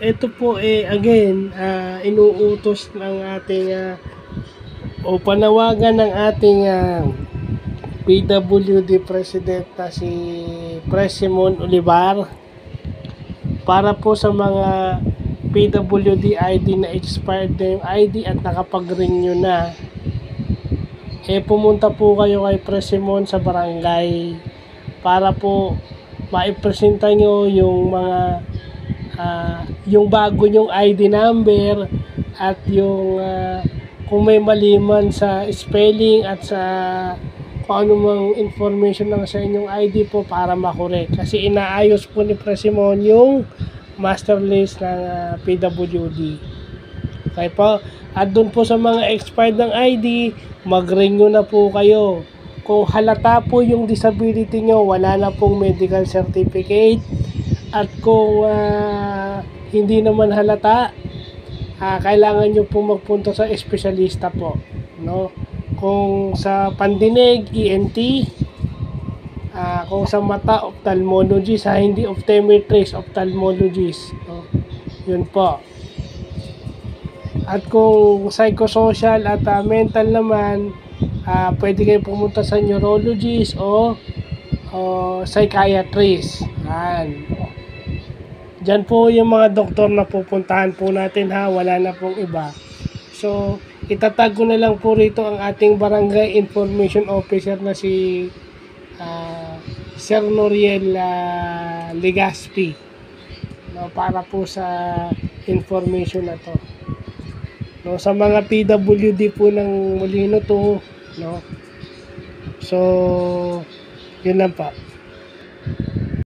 ito po again, inuutos ng ating o panawagan ng ating PWD President na si Simon Olivar para po sa mga PWD ID na expired na yung ID at nakapag-renew na. Pumunta po kayo kay Simon sa barangay para po maipresenta nyo yung mga yung bago nyong ID number at yung kung may mali man sa spelling at sa kung ano mang information lang sa inyong ID po para makorek. Kasi inaayos po ni Simon yung master list ng PWD. Okay po. At dun po sa mga expired ng ID, mag-renew na po kayo. Kung halata po yung disability nyo, wala na pong medical certificate. At kung hindi naman halata, kailangan nyo po magpunta sa espesyalista po, no? Kung sa pandinig, ENT, kung sa mata, ophthalmologist, hindi optometrist, ophthalmologist, no? Yun po. At kung psychosocial at mental naman, pwede kayo pumunta sa neurologist o psychiatrist. Diyan po yung mga doktor na pupuntahan po natin wala na pong iba. So, itatag ko na lang po rito ang ating barangay information officer na si Sir Noriel Legaspi, no, para po sa information na to. No, sa mga PWD po ng Molino to, no. So, yun lang pa.